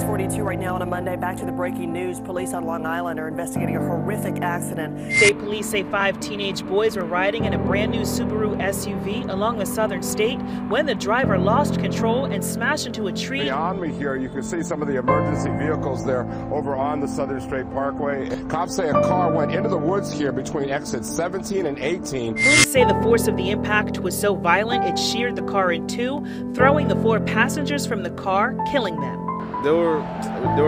6:42 right now on a Monday. Back to the breaking news. Police on Long Island are investigating a horrific accident. State police say 5 teenage boys were riding in a brand new Subaru SUV along a southern state when the driver lost control and smashed into a tree. Beyond me here, you can see some of the emergency vehicles there over on the Southern State Parkway. Cops say a car went into the woods here between exits 17 and 18. Police say the force of the impact was so violent it sheared the car in two, throwing the 4 passengers from the car, killing them. They were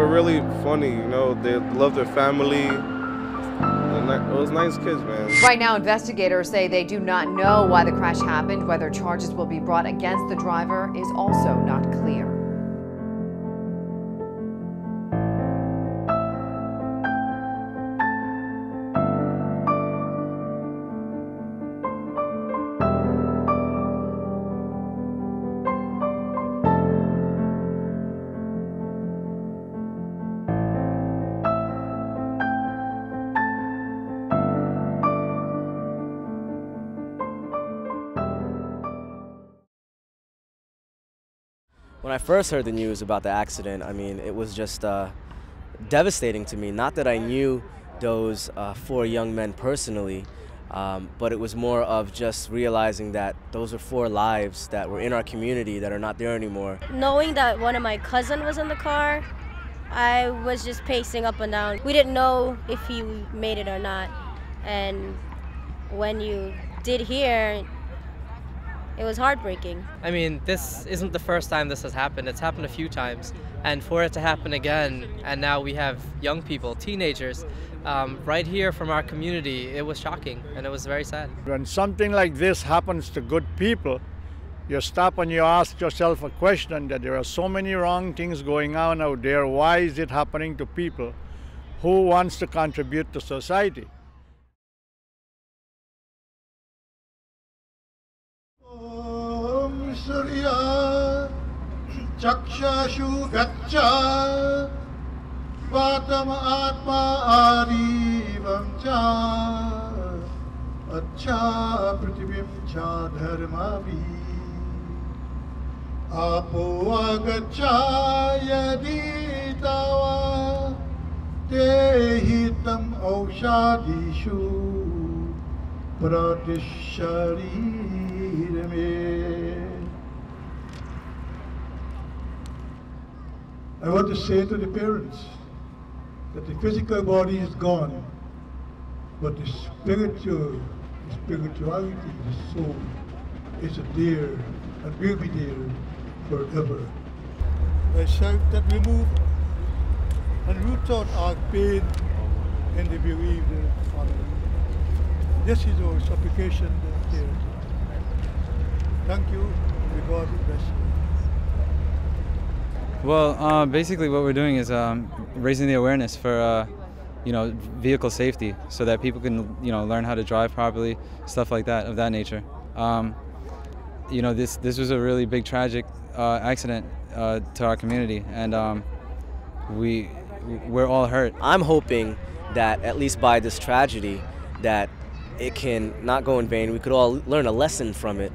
really funny, you know. They loved their family. It was nice kids, man. Right now, investigators say they do not know why the crash happened. Whether charges will be brought against the driver is also not clear. When I first heard the news about the accident, I mean, it was just devastating to me. Not that I knew those 4 young men personally, but it was more of just realizing that those were 4 lives that were in our community that are not there anymore. Knowing that one of my cousins was in the car, I was just pacing up and down. We didn't know if he made it or not. And when you did hear, it was heartbreaking. I mean, this isn't the first time this has happened. It's happened a few times. And for it to happen again, and now we have young people, teenagers, right here from our community, it was shocking and it was very sad. When something like this happens to good people, you stop and you ask yourself a question that there are so many wrong things going on out there. Why is it happening to people who wants to contribute to society? Surya Chakshashu Gaccha Vatam Atma Arivam Cha Acha Pritibim Cha Dharmavi Apo Agaccha Yadi Tava Tehitam Aushadishu Pratishari. I want to say to the parents that the physical body is gone, but the spirituality, the soul, is there and will be there forever. I shout that remove and root out our pain in the bereaved family. This is our supplication here. Thank you. May God bless you. Well, basically what we're doing is raising the awareness for, vehicle safety so that people can, learn how to drive properly, stuff like that, of that nature. This was a really big tragic accident to our community, and we're all hurt. I'm hoping that at least by this tragedy that it can not go in vain. We could all learn a lesson from it,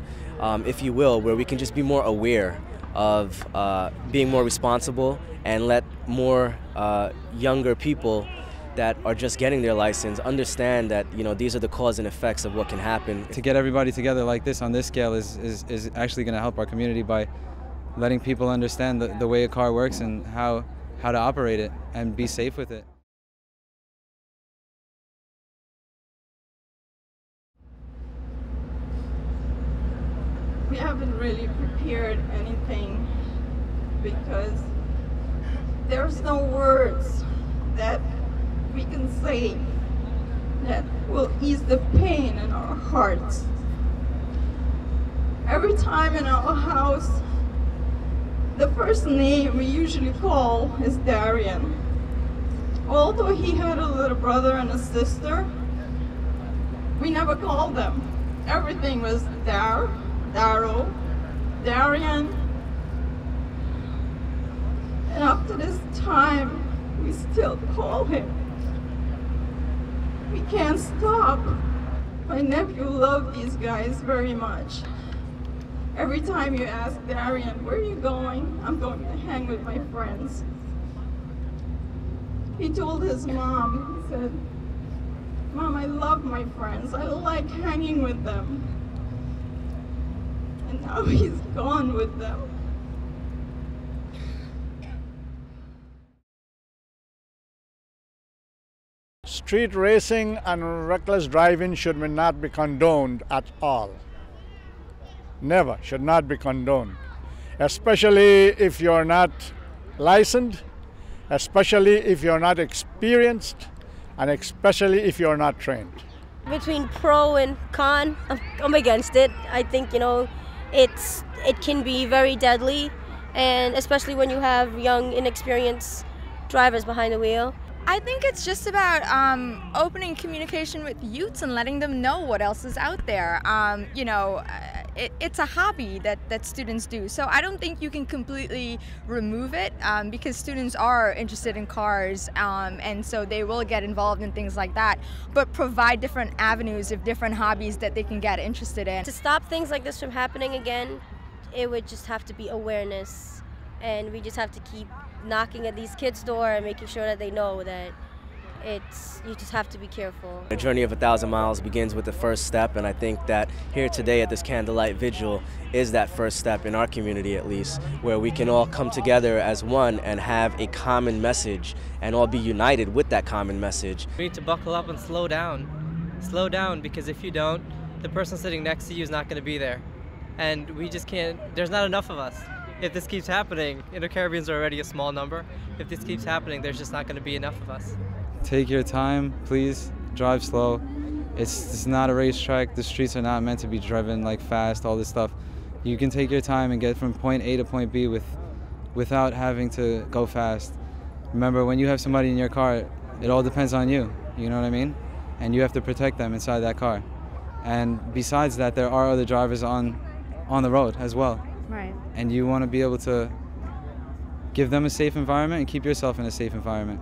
if you will, where we can just be more aware of being more responsible and let more younger people that are just getting their license understand that these are the cause and effects of what can happen. To get everybody together like this on this scale is actually going to help our community by letting people understand the way a car works and how to operate it and be safe with it. We haven't really prepared anything because there's no words that we can say that will ease the pain in our hearts. Every time in our house, the first name we usually call is Darian. Although he had a little brother and a sister, we never called them. Everything was Darrow, Darian, and up to this time, we still call him. We can't stop. My nephew loved these guys very much. Every time you ask Darian, where are you going? I'm going to hang with my friends. He told his mom, he said, "Mom, I love my friends. I like hanging with them." And now he's gone with them. Street racing and reckless driving should not be condoned at all. Never should not be condoned, especially if you're not licensed, especially if you're not experienced, and especially if you're not trained. Between pro and con, I'm against it. I think, it can be very deadly, and especially when you have young, inexperienced drivers behind the wheel. I think it's just about opening communication with youths and letting them know what else is out there. It's a hobby that students do, so I don't think you can completely remove it because students are interested in cars, and so they will get involved in things like that, but provide different avenues of different hobbies that they can get interested in. To stop things like this from happening again, it would just have to be awareness, and we just have to keep knocking at these kids' door and making sure that they know that you just have to be careful. A journey of 1,000 miles begins with the first step, and I think that here today at this candlelight vigil is that first step in our community, at least, where we can all come together as one and have a common message and all be united with that common message. We need to buckle up and slow down. Slow down, because if you don't, the person sitting next to you is not going to be there. And we just can't, there's not enough of us. If this keeps happening, Indo-Caribbeans are already a small number. If this keeps happening, there's just not going to be enough of us. Take your time, please. Drive slow. It's not a racetrack. The streets are not meant to be driven like fast, all this stuff. You can take your time and get from point A to point B without having to go fast. Remember, when you have somebody in your car, it all depends on you, you know what I mean? And you have to protect them inside that car. And besides that, there are other drivers on the road as well. Right. And you want to be able to give them a safe environment and keep yourself in a safe environment.